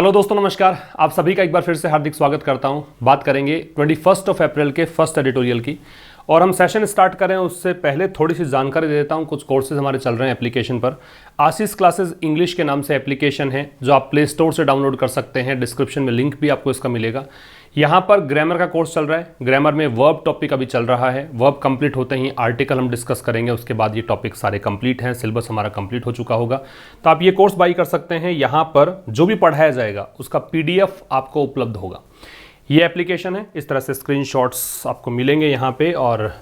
Hello दोस्तों, नमस्कार। आप सभी का एक बार फिर से हार्दिक स्वागत करता हूं। बात करेंगे 21 अप्रैल के फर्स्ट एडिटोरियल की, और हम सेशन स्टार्ट करें उससे पहले थोड़ी सी जानकारी दे देता हूं। कुछ कोर्सेज हमारे चल रहे हैं एप्लीकेशन पर। आशीष क्लासेस इंग्लिश के नाम से एप्लीकेशन है जो आप प्ले स्टोर से डाउनलोड कर सकते हैं। डिस्क्रिप्शन में लिंक भी आपको इसका मिलेगा। यहाँ पर ग्रामर का कोर्स चल रहा है। ग्रामर में वर्ब टॉपिक अभी चल रहा है। वर्ब कंप्लीट होते ही आर्टिकल हम डिस्कस करेंगे, उसके बाद ये टॉपिक सारे कंप्लीट हैं। सिलेबस हमारा कंप्लीट हो चुका होगा, तो आप ये कोर्स बाई कर सकते हैं। यहाँ पर जो भी पढ़ाया जाएगा उसका पीडीएफ आपको उपलब्ध होगा। ये एप्लीकेशन है, इस तरह से स्क्रीनशॉट्स आपको मिलेंगे यहाँ पे। और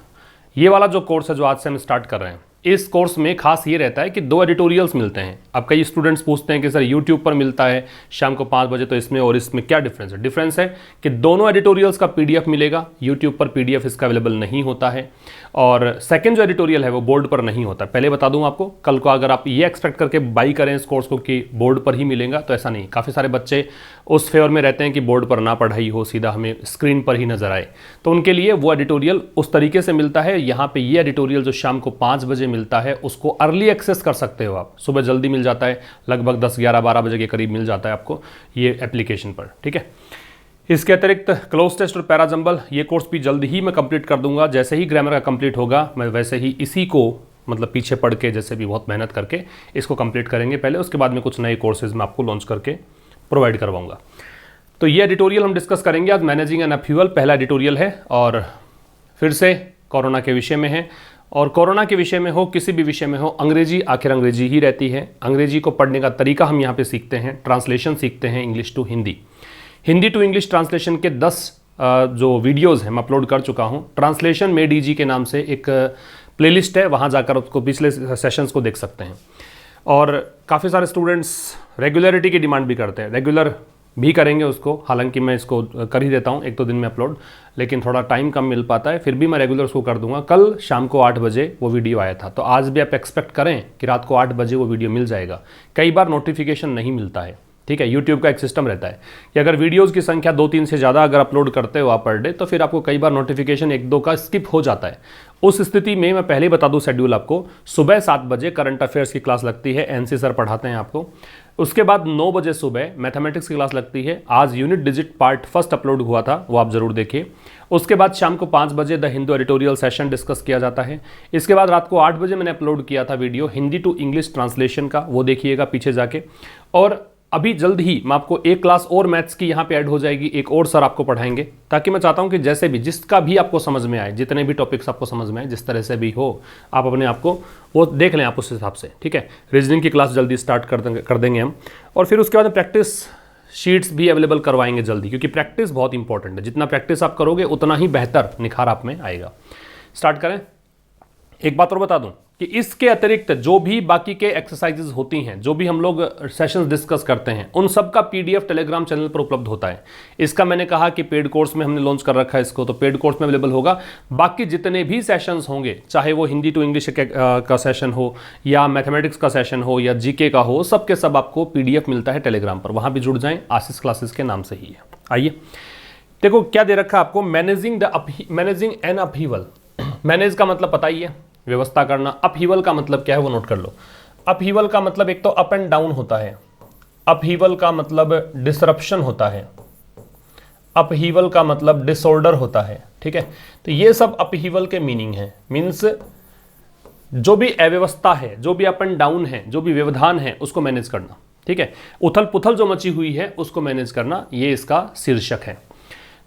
ये वाला जो कोर्स है जो आज से हम स्टार्ट कर रहे हैं, इस कोर्स में खास ये रहता है कि 2 एडिटोरियल्स मिलते हैं। अब कई स्टूडेंट्स पूछते हैं कि सर यूट्यूब पर मिलता है शाम को 5 बजे, तो इसमें और इसमें क्या डिफरेंस है? डिफरेंस है कि दोनों एडिटोरियल्स का पीडीएफ मिलेगा। यूट्यूब पर पीडीएफ इसका अवेलेबल नहीं होता है, और सेकंड जो एडिटोरियल है वो बोर्ड पर नहीं होता। पहले बता दूं आपको, कल को अगर आप ये एक्सपेक्ट करके बाई करें इस कोर्स को कि बोर्ड पर ही मिलेगा, तो ऐसा नहीं। काफ़ी सारे बच्चे उस फेवर में रहते हैं कि बोर्ड पर ना पढ़ाई हो, सीधा हमें स्क्रीन पर ही नजर आए, तो उनके लिए वो एडिटोरियल उस तरीके से मिलता है। यहाँ पे ये एडिटोरियल जो शाम को 5 बजे मिलता है उसको अर्ली एक्सेस कर सकते हो आप। सुबह जल्दी मिल जाता है, लगभग 10, 11, 12 बजे के करीब मिल जाता है आपको ये एप्लीकेशन पर, ठीक है। इसके अतिरिक्त क्लोज टेस्ट और पैराजंबल ये कोर्स भी जल्द ही मैं कंप्लीट कर दूंगा। जैसे ही ग्रामर का कंप्लीट होगा, मैं वैसे ही इसी को मतलब पीछे पढ़ के जैसे भी बहुत मेहनत करके इसको कंप्लीट करेंगे पहले, उसके बाद में कुछ नए कोर्सेज मैं आपको लॉन्च करके प्रोवाइड करवाऊंगा। तो ये एडिटोरियल हम डिस्कस करेंगे आज। मैनेजिंग एन अपहीवल पहला एडिटोरियल है, और फिर से कोरोना के विषय में है। और कोरोना के विषय में हो, किसी भी विषय में हो, अंग्रेजी आखिर अंग्रेजी ही रहती है। अंग्रेजी को पढ़ने का तरीका हम यहाँ पे सीखते हैं, ट्रांसलेशन सीखते हैं English to Hindi. Hindi to English translation के 10 जो वीडियोज़ हैं मैं अपलोड कर चुका हूँ। ट्रांसलेशन मेड इजी के नाम से एक प्लेलिस्ट है, वहाँ जाकर उसको पिछले सेशंस को देख सकते हैं। और काफ़ी सारे स्टूडेंट्स रेगुलरिटी की डिमांड भी करते हैं, रेगुलर भी करेंगे उसको। हालांकि मैं इसको कर ही देता हूँ 1-2 दिन में अपलोड, लेकिन थोड़ा टाइम कम मिल पाता है, फिर भी मैं रेगुलर उसको कर दूंगा। कल शाम को 8 बजे वो वीडियो आया था, तो आज भी आप एक्सपेक्ट करें कि रात को 8 बजे वो वीडियो मिल जाएगा। कई बार नोटिफिकेशन नहीं मिलता है, ठीक है। यूट्यूब का एक सिस्टम रहता है कि अगर वीडियोज़ की संख्या 2-3 से ज़्यादा अगर अपलोड करते हो आप पर डे, तो फिर आपको कई बार नोटिफिकेशन 1-2 का स्किप हो जाता है। उस स्थिति में मैं पहले ही बता दूं शेड्यूल आपको, सुबह 7 बजे करंट अफेयर्स की क्लास लगती है, एनसी सर पढ़ाते हैं आपको। उसके बाद 9 बजे सुबह मैथमेटिक्स की क्लास लगती है। आज unit digit part first upload हुआ था, वो आप जरूर देखिए। उसके बाद शाम को 5 बजे the Hindu editorial session discuss किया जाता है। इसके बाद रात को 8 बजे मैंने अपलोड किया था video Hindi to English translation का, वो देखिएगा पीछे जाके। और अभी जल्द ही मैं आपको एक क्लास और मैथ्स की यहाँ पे ऐड हो जाएगी, एक और सर आपको पढ़ाएंगे, ताकि मैं चाहता हूँ कि जैसे भी जिसका भी आपको समझ में आए, जितने भी टॉपिक्स आपको समझ में आए, जिस तरह से भी हो, आप अपने आप को वो देख लें आप उस हिसाब से, ठीक है। रीजनिंग की क्लास जल्दी स्टार्ट कर देंगे हम, और फिर उसके बाद प्रैक्टिस शीट्स भी अवेलेबल करवाएंगे जल्दी, क्योंकि प्रैक्टिस बहुत इंपॉर्टेंट है। जितना प्रैक्टिस आप करोगे उतना ही बेहतर निखार आप में आएगा। स्टार्ट करें। एक बात और बता दूं कि इसके अतिरिक्त जो भी बाकी के एक्सरसाइजेज होती हैं, जो भी हम लोग सेशंस डिस्कस करते हैं, उन सब का पीडीएफ टेलीग्राम चैनल पर उपलब्ध होता है। इसका मैंने कहा कि पेड कोर्स में हमने लॉन्च कर रखा है इसको, तो पेड कोर्स में अवेलेबल होगा। बाकी जितने भी सेशंस होंगे, चाहे वो हिंदी टू इंग्लिश का सेशन हो, या मैथमेटिक्स का सेशन हो, या जीके का हो, सब के सब आपको पीडीएफ मिलता है टेलीग्राम पर। वहां भी जुड़ जाएं, आशीष क्लासेस के नाम से ही है। आइए देखो क्या दे रखा है आपको, मैनेजिंग एन अपहीवल। मैनेज का मतलब पता ही है, व्यवस्था करना। अपहीवल का मतलब क्या है वो नोट कर लो। अपहीवल का मतलब एक तो अप एंड डाउन होता है। अपहीवल का मतलब डिसरप्शन होता है। अपहीवल का मतलब डिसऑर्डर होता है, ठीक है। तो ये सब अपहीवल के मीनिंग है। मीन्स जो भी अव्यवस्था है, जो भी अप एंड डाउन है, जो भी व्यवधान है, उसको मैनेज करना, ठीक है। उथल पुथल जो मची हुई है उसको मैनेज करना, ये इसका शीर्षक है।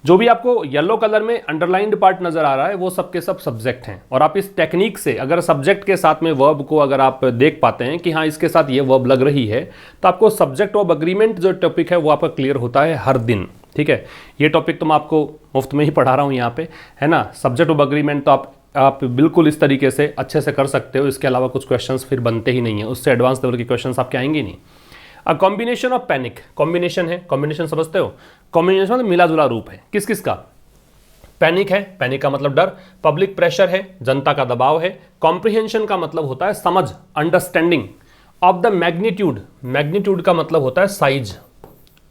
जो भी आपको येलो कलर में अंडरलाइंड पार्ट नजर आ रहा है वो सब के सब सब्जेक्ट हैं। और आप इस टेक्निक से अगर सब्जेक्ट के साथ में वर्ब को अगर आप देख पाते हैं कि हाँ इसके साथ ये वर्ब लग रही है, तो आपको सब्जेक्ट ऑफ अग्रीमेंट जो टॉपिक है वो आपका क्लियर होता है हर दिन, ठीक है। ये टॉपिक तो मैं आपको मुफ्त में ही पढ़ा रहा हूँ यहाँ पे, है ना। सब्जेक्ट ऑफ अग्रीमेंट तो आप बिल्कुल इस तरीके से अच्छे से कर सकते हो। इसके अलावा कुछ क्वेश्चंस फिर बनते ही नहीं है, उससे एडवांस लेवल के क्वेश्चंस आपके आएंगे नहीं। A combination of panic, combination है, कॉम्बिनेशन समझते हो। कॉम्बिनेशन मतलब मिला जुला रूप है, किस किस का। पैनिक है, पैनिक का मतलब डर। पब्लिक प्रेशर है, जनता का दबाव है। कॉम्प्रिहेंशन का मतलब होता है समझ, understanding of the magnitude. Magnitude का मतलब होता है साइज,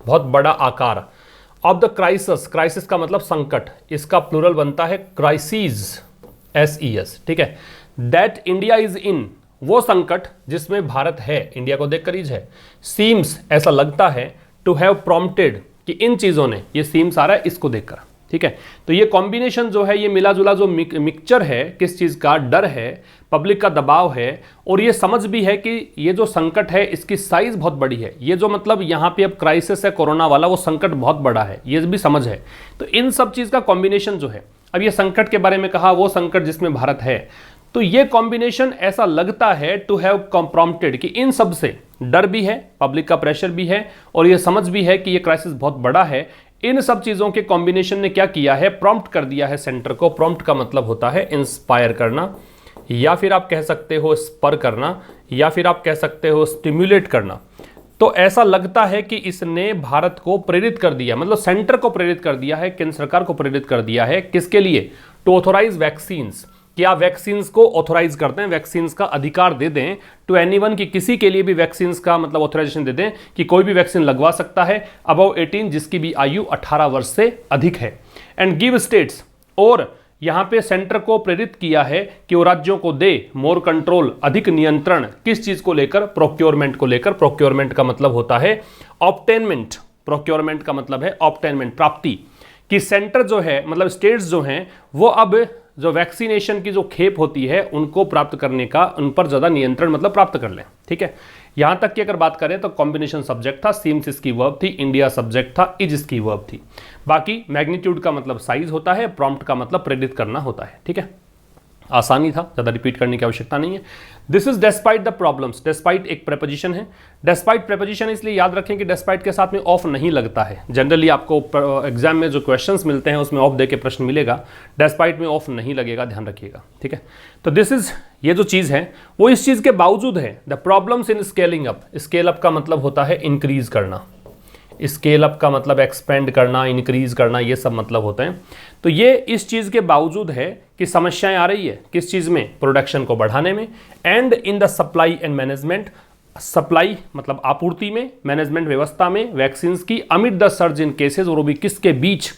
बहुत बड़ा आकार। ऑफ द क्राइसिस, क्राइसिस का मतलब संकट, इसका प्लूरल बनता है क्राइसिस, SES, ठीक है। दैट इंडिया इज इन, वो संकट जिसमें भारत है, इंडिया को देखकर इज है। सीम्स, ऐसा लगता है। टू हैव प्रॉम्प्टेड, कि इन चीज़ों ने, ये सीम्स आ रहा है इसको देखकर, ठीक है। तो ये कॉम्बिनेशन जो है, ये मिला जुला जो मिक्सचर है, किस चीज़ का, डर है, पब्लिक का दबाव है, और ये समझ भी है कि ये जो संकट है इसकी साइज बहुत बड़ी है, ये जो मतलब यहाँ पे अब क्राइसिस है कोरोना वाला, वो संकट बहुत बड़ा है, ये भी समझ है। तो इन सब चीज़ का कॉम्बिनेशन जो है, अब ये संकट के बारे में कहा, वो संकट जिसमें भारत है, तो ये कॉम्बिनेशन ऐसा लगता है टू हैव प्रॉम्प्टेड, कि इन सब से डर भी है, पब्लिक का प्रेशर भी है, और ये समझ भी है कि ये क्राइसिस बहुत बड़ा है। इन सब चीज़ों के कॉम्बिनेशन ने क्या किया है, प्रॉम्प्ट कर दिया है सेंटर को। प्रॉम्प्ट का मतलब होता है इंस्पायर करना, या फिर आप कह सकते हो स्पर करना, या फिर आप कह सकते हो स्टिम्युलेट करना। तो ऐसा लगता है कि इसने भारत को प्रेरित कर दिया, मतलब सेंटर को प्रेरित कर दिया है, केंद्र सरकार को प्रेरित कर दिया है, किसके लिए, टू ऑथोराइज वैक्सीन्स, कि आप वैक्सीन्स को ऑथोराइज कर दें, वैक्सीन्स का अधिकार दे दें टू एनीवन, की किसी के लिए भी वैक्सीन्स का मतलब ऑथराइजेशन दे दें कि कोई भी वैक्सीन लगवा सकता है अबव 18, जिसकी भी आयु 18 वर्ष से अधिक है। एंड गिव स्टेट्स, और यहां पे सेंटर को प्रेरित किया है कि वो राज्यों को दे मोर कंट्रोल, अधिक नियंत्रण, किस चीज को लेकर, प्रोक्योरमेंट को लेकर। प्रोक्योरमेंट का मतलब होता है ऑब्टेनमेंट, प्रोक्योरमेंट का मतलब है ऑब्टेनमेंट, प्राप्ति, कि सेंटर जो है, मतलब स्टेट्स जो हैं, वो अब जो वैक्सीनेशन की जो खेप होती है उनको प्राप्त करने का, उन पर ज़्यादा नियंत्रण मतलब प्राप्त कर लें, ठीक है। यहां तक कि अगर बात करें तो कॉम्बिनेशन सब्जेक्ट था, सीम्स इसकी वर्ब थी, इंडिया सब्जेक्ट था, इज इसकी वर्ब थी। बाकी मैग्नीट्यूड का मतलब साइज होता है, प्रॉम्प्ट का मतलब प्रेरित करना होता है, ठीक है। आसानी था, ज़्यादा रिपीट करने की आवश्यकता नहीं है। This is despite the problems, despite एक प्रेपोजिशन है। डेस्पाइट प्रेपोजिशन इसलिए याद रखें कि डेस्पाइट के साथ में ऑफ नहीं लगता है। जनरली आपको एग्जाम में जो क्वेश्चंस मिलते हैं उसमें ऑफ दे के प्रश्न मिलेगा, डेस्पाइट में ऑफ नहीं लगेगा, ध्यान रखिएगा, ठीक है। तो दिस इज, ये जो चीज़ है वो इस चीज़ के बावजूद है, the problems in scaling up. Scale up का मतलब होता है इंक्रीज करना, स्केल अप का मतलब एक्सपेंड करना, इंक्रीज करना, ये सब मतलब होते हैं। तो ये इस चीज़ के बावजूद है कि समस्याएं आ रही है, किस चीज़ में, प्रोडक्शन को बढ़ाने में, and in the supply and management, supply मतलब आपूर्ति में, मैनेजमेंट व्यवस्था में वैक्सीन्स की, अमिट द सर्ज इन केसेज, और वो भी किसके बीच,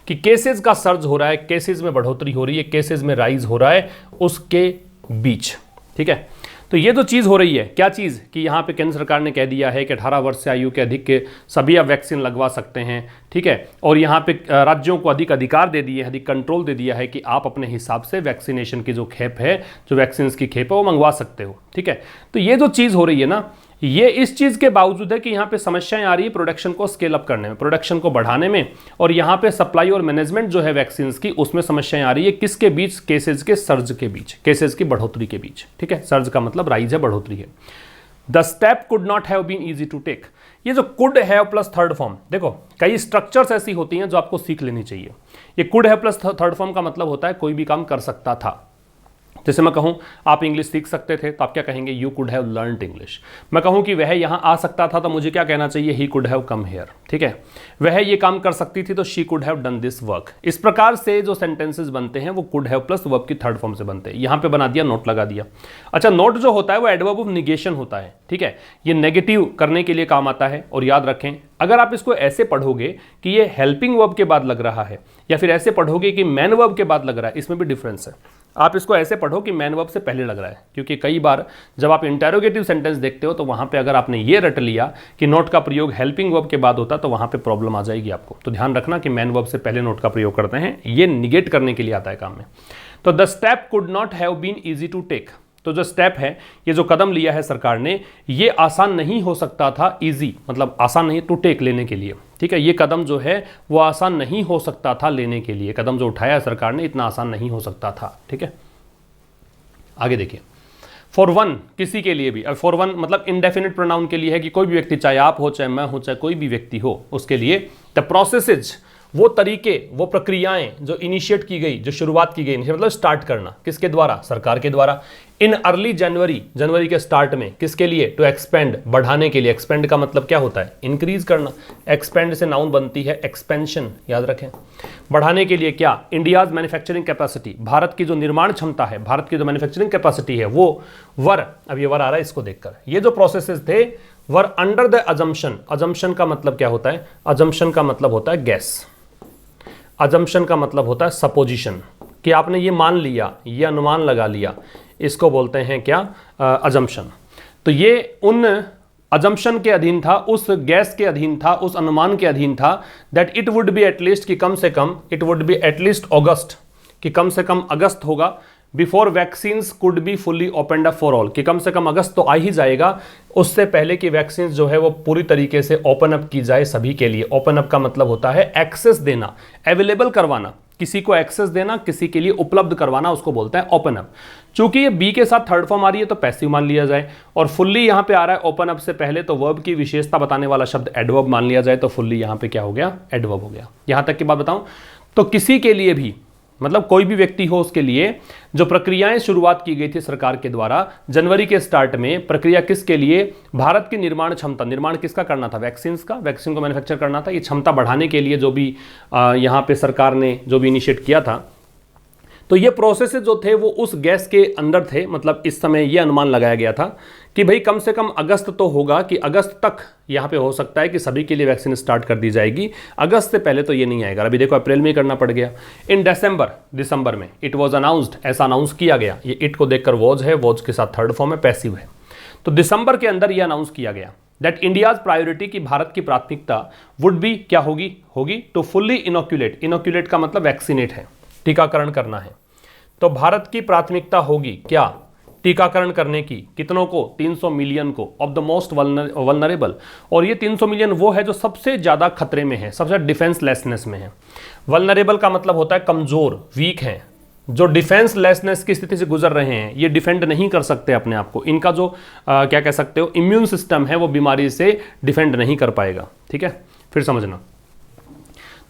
कि केसेज का सर्ज हो रहा है, केसेज में बढ़ोतरी हो रही है, केसेज में राइज हो रहा है, उसके बीच, ठीक है। तो ये जो चीज़ हो रही है, क्या चीज़, कि यहाँ पे केंद्र सरकार ने कह दिया है कि 18 वर्ष से आयु के अधिक के सभी आप वैक्सीन लगवा सकते हैं, ठीक है। और यहाँ पे राज्यों को अधिक अधिकार दे दिए, अधिक कंट्रोल दे दिया है कि आप अपने हिसाब से वैक्सीनेशन की जो खेप है, जो वैक्सीन की खेप है, वो मंगवा सकते हो, ठीक है। तो ये जो चीज़ हो रही है ना, ये इस चीज़ के बावजूद है कि यहाँ पे समस्याएं आ रही है प्रोडक्शन को स्केल अप करने में, प्रोडक्शन को बढ़ाने में, और यहाँ पे सप्लाई और मैनेजमेंट जो है वैक्सीन की, उसमें समस्याएं आ रही है, किसके बीच, केसेज के सर्ज के बीच, केसेज की बढ़ोतरी के बीच, ठीक है। सर्ज का मतलब राइज है, बढ़ोतरी है। The step could not have been easy to take, ये जो could have plus third form, देखो कई स्ट्रक्चर्स ऐसी होती हैं जो आपको सीख लेनी चाहिए। ये could have plus third form का मतलब होता है कोई भी काम कर सकता था। जैसे मैं कहूँ आप इंग्लिश सीख सकते थे, तो आप क्या कहेंगे, you could have learned English. मैं कहूँ कि वह यहाँ आ सकता था, तो मुझे क्या कहना चाहिए, he could have come here, ठीक है। वह ये काम कर सकती थी, तो she could have done this work. इस प्रकार से जो सेंटेंसेस बनते हैं वो कुड हैव प्लस वर्ब की थर्ड फॉर्म से बनते हैं। यहाँ पे बना दिया, नोट लगा दिया। अच्छा, नोट जो होता है वो एडवर्ब ऑफ निगेशन होता है, ठीक है। ये नेगेटिव करने के लिए काम आता है। और याद रखें, अगर आप इसको ऐसे पढ़ोगे कि ये हेल्पिंग वर्ब के बाद लग रहा है, या फिर ऐसे पढ़ोगे कि मैन वर्ब के बाद लग रहा है, इसमें भी डिफरेंस है। आप इसको ऐसे पढ़ो कि मैन वर्ब से पहले लग रहा है, क्योंकि कई बार जब आप इंटेरोगेटिव सेंटेंस देखते हो तो वहाँ पे अगर आपने ये रट लिया कि नोट का प्रयोग हेल्पिंग वर्ब के बाद होता, तो वहाँ पे प्रॉब्लम आ जाएगी आपको। तो ध्यान रखना कि मैन वर्ब से पहले नोट का प्रयोग करते हैं, ये निगेट करने के लिए आता है काम में। तो the step could not have been easy to take, तो जो स्टेप है, ये जो कदम लिया है सरकार ने, ये आसान नहीं हो सकता था, इजी मतलब आसान नहीं, टू टेक लेने के लिए, ठीक है। ये कदम जो है वो आसान नहीं हो सकता था लेने के लिए, कदम जो उठाया सरकार ने इतना आसान नहीं हो सकता था, ठीक है। आगे देखिए, फॉर वन, किसी के लिए भी, अब फॉर वन मतलब इंडेफिनिट प्रोनाउन के लिए है कि कोई भी व्यक्ति, चाहे आप हो, चाहे मैं हो, चाहे कोई भी व्यक्ति हो, उसके लिए द प्रोसेसेज, वो तरीके, वो प्रक्रियाएं जो इनिशिएट की गई, जो शुरुआत की गई, मतलब स्टार्ट करना, किसके द्वारा, सरकार के द्वारा। इन अर्ली जनवरी, जनवरी के स्टार्ट में, किसके लिए, टू एक्सपेंड, बढ़ाने के लिए। एक्सपेंड का मतलब क्या होता है, इंक्रीज करना। एक्सपेंड से नाउन बनती है एक्सपेंशन, याद रखें। बढ़ाने के लिए क्या, इंडियाज मैन्युफैक्चरिंग कैपेसिटी, भारत की जो निर्माण क्षमता है, भारत की जो मैन्युफैक्चरिंग कैपेसिटी है, वो वर, अब ये वर आ रहा है इसको देखकर, ये जो प्रोसेसेस थे वर अंडर द अजम्पशन। अजम्पशन का मतलब क्या होता है, अजम्पशन का मतलब होता है गैस, अजम्पशन का मतलब होता है सपोजिशन, कि आपने ये मान लिया, ये अनुमान लगा लिया, इसको बोलते हैं क्या, अजम्पशन। तो ये उन अजम्पशन के अधीन था, उस गैस के अधीन था, उस अनुमान के अधीन था that it would be at least, कि कम से कम इट वुड बी एटलीस्ट अगस्त, कि कम से कम अगस्त होगा, before vaccines could be fully opened up for all, कि कम से कम अगस्त तो आ ही जाएगा, उससे पहले कि वैक्सीन जो है वो पूरी तरीके से ओपन अप की जाए सभी के लिए। ओपन अप का मतलब होता है एक्सेस देना, अवेलेबल करवाना, किसी को एक्सेस देना, किसी के लिए उपलब्ध करवाना, उसको बोलते हैं ओपन अप। चूंकि ये बी के साथ थर्ड फॉर्म आ रही है तो पैसिव मान लिया जाए, और फुल्ली यहां पे आ रहा है ओपन अप से पहले, तो वर्ब की विशेषता बताने वाला शब्द एडवर्ब मान लिया जाए, तो फुल्ली यहां पे क्या हो गया, एडवर्ब हो गया। यहां तक की बात बताऊं तो किसी के लिए भी, मतलब कोई भी व्यक्ति हो, उसके लिए जो प्रक्रियाएं शुरुआत की गई थी सरकार के द्वारा जनवरी के स्टार्ट में, प्रक्रिया किसके लिए, भारत की निर्माण क्षमता, निर्माण किसका करना था, वैक्सीन का, वैक्सीन को मैन्युफैक्चर करना था, ये क्षमता बढ़ाने के लिए जो भी यहाँ पे सरकार ने जो भी इनिशिएट किया था, तो ये प्रोसेस जो थे वो उस गैस के अंदर थे। मतलब इस समय ये अनुमान लगाया गया था कि भाई कम से कम अगस्त तो होगा, कि अगस्त तक यहाँ पे हो सकता है कि सभी के लिए वैक्सीन स्टार्ट कर दी जाएगी, अगस्त से पहले तो ये नहीं आएगा। अभी देखो अप्रैल में ही करना पड़ गया। इन दिसंबर में इट वॉज अनाउंस्ड, ऐसा अनाउंस किया गया, ये इट को देखकर वॉज है, वॉज के साथ थर्ड फॉर्म है, पैसिव है, तो दिसंबर के अंदर ये अनाउंस किया गया दैट इंडियाज प्रायोरिटी, की भारत की प्राथमिकता वुड बी, क्या होगी टू फुल्ली इनोक्यूलेट, इनोक्यूलेट का मतलब वैक्सीनेट है, टीकाकरण करना है, तो भारत की प्राथमिकता होगी क्या, टीकाकरण करने की, कितनों को, 300 मिलियन को, ऑफ द मोस्ट वल्नरेबल, और ये 300 मिलियन वो है जो सबसे ज्यादा खतरे में है, सबसे डिफेंसलेसनेस में है। वल्नरेबल का मतलब होता है कमजोर, वीक है, जो डिफेंसलेसनेस की स्थिति से गुजर रहे हैं, ये डिफेंड नहीं कर सकते अपने आप को, इनका जो क्या कह सकते हो इम्यून सिस्टम है वो बीमारी से डिफेंड नहीं कर पाएगा। ठीक है, फिर समझना।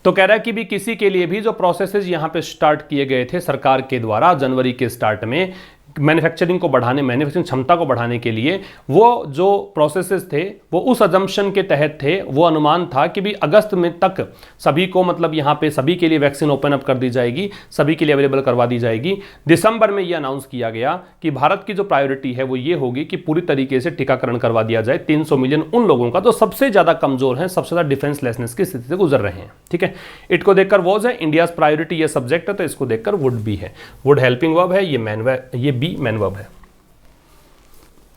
तो कह रहा है कि भी किसी के लिए भी जो प्रोसेसेस यहां पे स्टार्ट किए गए थे सरकार के द्वारा जनवरी के स्टार्ट में, मैन्युफैक्चरिंग को बढ़ाने, मैन्युफैक्चरिंग क्षमता को बढ़ाने के लिए, वो जो प्रोसेसेस थे वो उस अजम्पशन के तहत थे, वो अनुमान था कि भी अगस्त में तक सभी को, मतलब यहाँ पे सभी के लिए वैक्सीन ओपन अप कर दी जाएगी, सभी के लिए अवेलेबल करवा दी जाएगी। दिसंबर में ये अनाउंस किया गया कि भारत की जो प्रायोरिटी है वो ये होगी कि पूरी तरीके से टीकाकरण करवा दिया जाए 300 मिलियन उन लोगों का जो सबसे ज्यादा कमजोर हैं, सबसे ज्यादा डिफेंसलेसनेस की स्थिति से गुजर रहे हैं। ठीक है, इट को देखकर वॉज है, इंडियाज प्रायोरिटी ये सब्जेक्ट है, तो इसको देखकर वुड भी है, वुड हेल्पिंग वर्ब है, ये बी मैन वर्ब है।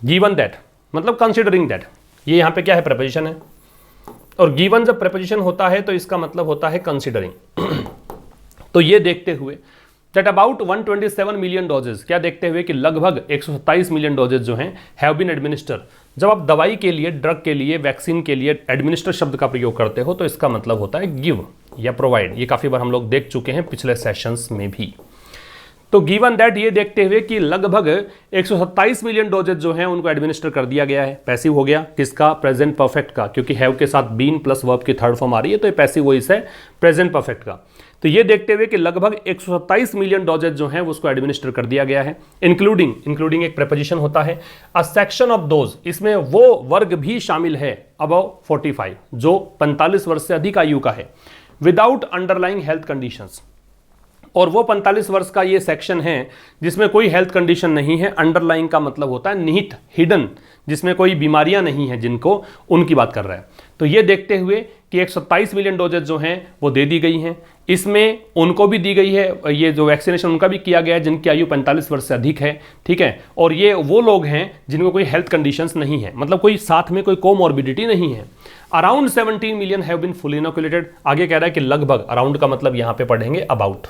गिवन दैट मतलब कंसीडरिंग दैट, ये यहां पे क्या है, प्रपोजिशन है, और गिवन जब प्रपोजिशन होता है तो इसका मतलब होता है कंसीडरिंग। तो ये देखते हुए दैट अबाउट 127 मिलियन डोजेज, क्या देखते हुए कि लगभग 127 मिलियन डोजेज जो हैं हैव बीन एडमिनिस्टर। जब आप दवाई के लिए, ड्रग के लिए, वैक्सीन के लिए एडमिनिस्टर शब्द का प्रयोग करते हो तो इसका मतलब होता है गिव या प्रोवाइड। ये काफी बार हम लोग देख चुके हैं पिछले सेशंस में भी। तो गिवन दैट ये देखते हुए कि लगभग 127 मिलियन डोजेज जो हैं उनको एडमिनिस्टर कर दिया गया है। पैसिव हो गया किसका, प्रेजेंट परफेक्ट का, क्योंकि हैव के साथ बीन प्लस वर्ब की थर्ड फॉर्म आ रही है, तो ये पैसिव वॉइस है प्रेजेंट परफेक्ट का। तो ये देखते हुए कि लगभग 127 मिलियन डोजेज जो हैं उसको एडमिनिस्टर कर दिया गया है। इंक्लूडिंग एक प्रेपोजिशन होता है, अ सेक्शन ऑफ दोज, इसमें वो वर्ग भी शामिल है अबव 45 जो 45 वर्ष से अधिक आयु का है, विदाउट अंडरलाइंग हेल्थ कंडीशंस, और वो 45 वर्ष का ये सेक्शन है जिसमें कोई हेल्थ कंडीशन नहीं है। अंडरलाइंग का मतलब होता है निहित, हिडन, जिसमें कोई बीमारियां नहीं है जिनको, उनकी बात कर रहा है। तो ये देखते हुए कि 127 मिलियन डोजेज जो हैं वो दे दी गई हैं, इसमें उनको भी दी गई है, ये जो वैक्सीनेशन उनका भी किया गया है जिनकी आयु 45 वर्ष से अधिक है। ठीक है, और ये वो लोग हैं जिनको कोई हेल्थ कंडीशंस नहीं है, मतलब कोई साथ में कोई कोमॉर्बिडिटी नहीं है। Around 17 million have been fully inoculated. आगे कह रहा है कि लगभग, अराउंड का मतलब यहां पे पढ़ेंगे अबाउट,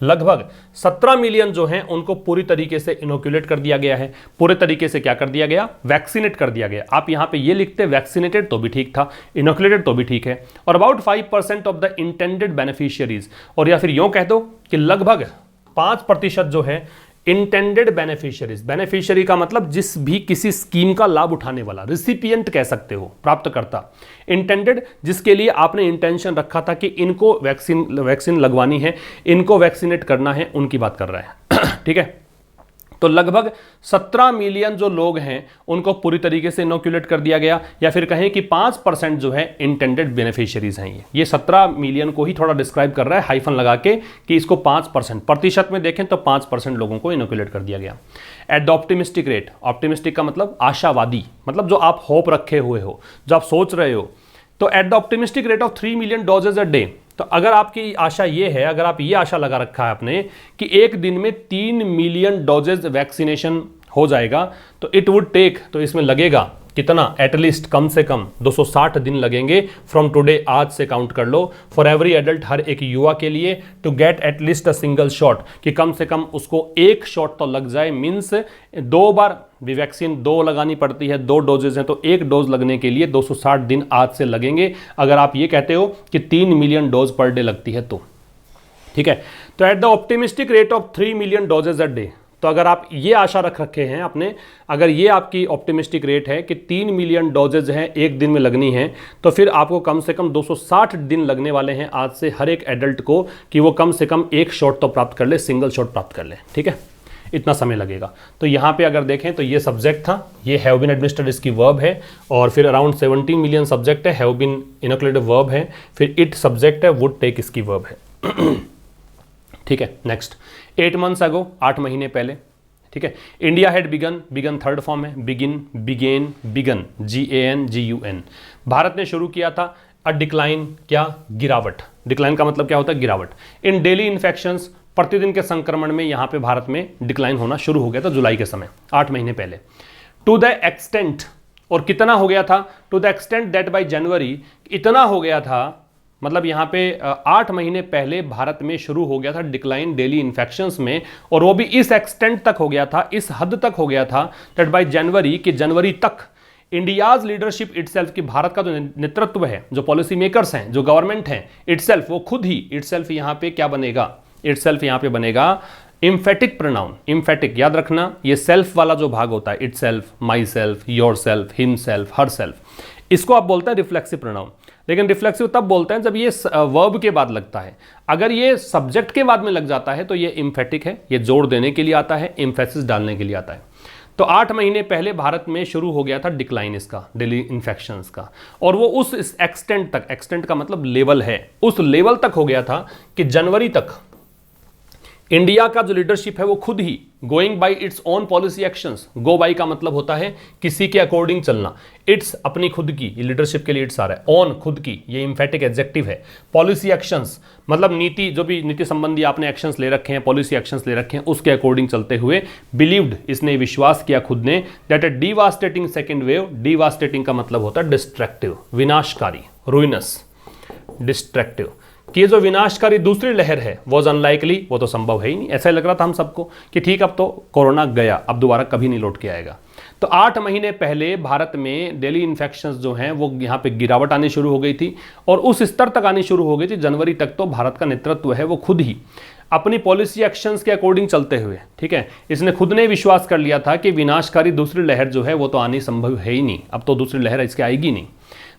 लगभग 17 मिलियन जो हैं उनको पूरी तरीके से इनोक्यूलेट कर दिया गया है। पूरे तरीके से क्या कर दिया गया, वैक्सीनेट कर दिया गया। आप यहां पे ये लिखते वैक्सीनेटेड तो भी ठीक था, इनोक्यूलेटेड तो भी ठीक है। और about 5% of the intended beneficiaries, और या फिर यूं कह दो कि लगभग 5% जो है इंटेंडेड बेनिफिशियरीज, बेनिफिशियरी का मतलब जिस भी किसी स्कीम का लाभ उठाने वाला, रिसिपिएंट कह सकते हो, प्राप्तकर्ता। इंटेंडेड जिसके लिए आपने इंटेंशन रखा था कि इनको वैक्सीन लगवानी है, इनको वैक्सीनेट करना है, उनकी बात कर रहा है। ठीक है, तो लगभग 17 मिलियन जो लोग हैं उनको पूरी तरीके से इनोक्यूलेट कर दिया गया, या फिर कहें कि 5% जो है इंटेंडेड बेनिफिशियरीज हैं। ये 17 मिलियन को ही थोड़ा डिस्क्राइब कर रहा है हाइफन लगा के कि इसको 5%, प्रतिशत में देखें तो 5% लोगों को इनोक्यूलेट कर दिया गया। Eight the optimistic rate, optimistic का मतलब आशावादी, मतलब जो आप होप रखे हुए हो, जो आप सोच रहे हो, तो at the optimistic rate of 3 million doses a day. तो अगर आपकी आशा ये है, अगर आप ये आशा लगा रखा है आपने कि एक दिन में 3 मिलियन डोजेज वैक्सीनेशन हो जाएगा, तो इट वुड टेक, तो इसमें लगेगा कितना, एटलीस्ट कम से कम 260 दिन लगेंगे फ्रॉम टुडे, आज से काउंट कर लो, फॉर एवरी एडल्ट, हर एक युवा के लिए, to get at least a single shot, कि कम से कम उसको एक शॉट तो लग जाए, मीन्स 2 बार भी वैक्सीन 2 लगानी पड़ती है, 2 डोजेज हैं, तो 1 डोज लगने के लिए 260 दिन आज से लगेंगे, अगर आप ये कहते हो कि 3 मिलियन डोज पर डे लगती है तो, ठीक है। तो at the optimistic rate of 3 million doses a day, तो अगर आप ये आशा रख रखे हैं अपने, अगर ये आपकी ऑप्टिमिस्टिक रेट है कि 3 मिलियन डोजेज हैं एक दिन में लगनी है, तो फिर आपको कम से कम 260 दिन लगने वाले हैं आज से हर एक एडल्ट को, कि वो कम से कम 1 शॉट तो प्राप्त कर ले, सिंगल शॉट प्राप्त कर ले, ठीक है, इतना समय लगेगा। तो यहाँ पे अगर देखें तो ये सब्जेक्ट था, ये हैव बीन एडमिनिस्टर्ड इसकी वर्ब है, और फिर अराउंड 17 मिलियन सब्जेक्ट है, हैव बीन इनोकुलेटेड वर्ब है, फिर इट सब्जेक्ट है, वुड टेक इसकी वर्ब है, ठीक है। नेक्स्ट, 8 months अगो, 8 महीने पहले, ठीक है, India had begun third form है, बिगेन, GAN, भारत ने शुरू किया था अ डिक्लाइन, क्या, गिरावट, डिक्लाइन का मतलब क्या होता है, गिरावट, इन डेली इन्फेक्शंस, प्रतिदिन के संक्रमण में यहां पे भारत में डिक्लाइन होना शुरू हो गया था जुलाई के समय, 8 महीने पहले, टू द एक्सटेंट, और कितना हो गया था, to the extent that by January, इतना हो गया था, मतलब यहाँ पे 8 महीने पहले भारत में शुरू हो गया था डिक्लाइन डेली इन्फेक्शंस में, और वो भी इस एक्सटेंट तक हो गया था, इस हद तक हो गया था, दैट बाय जनवरी, कि जनवरी तक इंडियाज लीडरशिप इटसेल्फ, की भारत का जो नेतृत्व है, जो पॉलिसी मेकर्स हैं, जो गवर्नमेंट हैं, इटसेल्फ, वो खुद ही, इटसेल्फ यहाँ पे क्या बनेगा, इटसेल्फ यहाँ पे बनेगा इम्फेटिक प्रोनाउन, इम्फेटिक याद रखना, ये सेल्फ वाला जो भाग होता है, itself, my self, your self, him self, her self, इसको आप बोलते हैं रिफ्लेक्सिव प्रोनाउन। लेकिन रिफ्लेक्सिव तब बोलते हैं जब ये वर्ब के बाद लगता है, अगर ये सब्जेक्ट के बाद में लग जाता है तो ये इम्फेटिक है, ये जोड़ देने के लिए आता है, एम्फेसिस डालने के लिए आता है। तो 8 महीने पहले भारत में शुरू हो गया था डिक्लाइन इसका, डेली इन्फेक्शंस का, और वो उस एक्सटेंट तक, एक्सटेंट का मतलब लेवल है, उस लेवल तक हो गया था कि जनवरी तक इंडिया का जो लीडरशिप है वो खुद he going by its own policy actions, go by का मतलब होता है किसी के अकॉर्डिंग चलना, इट्स अपनी खुद की, ये लीडरशिप के लिए इट्स आ रहा है, ओन खुद की, ये इम्फेटिक एडजेक्टिव है, पॉलिसी एक्शंस मतलब नीति, जो भी नीति संबंधी आपने एक्शंस ले रखे हैं, पॉलिसी एक्शंस ले रखे हैं, उसके अकॉर्डिंग चलते हुए, बिलीव्ड, इसने विश्वास किया खुद ने, that A devastating second wave, devastating का मतलब होता है डिस्ट्रक्टिव, विनाशकारी, रुइनस, डिस्ट्रक्टिव, कि ये जो विनाशकारी दूसरी लहर है वॉज अनलाइकली, वो तो संभव है ही नहीं, ऐसा लग रहा था हम सबको कि ठीक अब तो कोरोना गया, अब दोबारा कभी नहीं लौट के आएगा। तो 8 महीने पहले भारत में डेली इन्फेक्शंस जो हैं वो यहाँ पे गिरावट आनी शुरू हो गई थी, और उस स्तर तक आनी शुरू हो गई थी जनवरी तक, तो भारत का नेतृत्व है वो खुद ही अपनी पॉलिसी एक्शंस के अकॉर्डिंग चलते हुए, ठीक है, इसने खुद ने विश्वास कर लिया था कि विनाशकारी दूसरी लहर जो है वो तो आनी संभव है ही नहीं, अब तो दूसरी लहर इसके आएगी नहीं।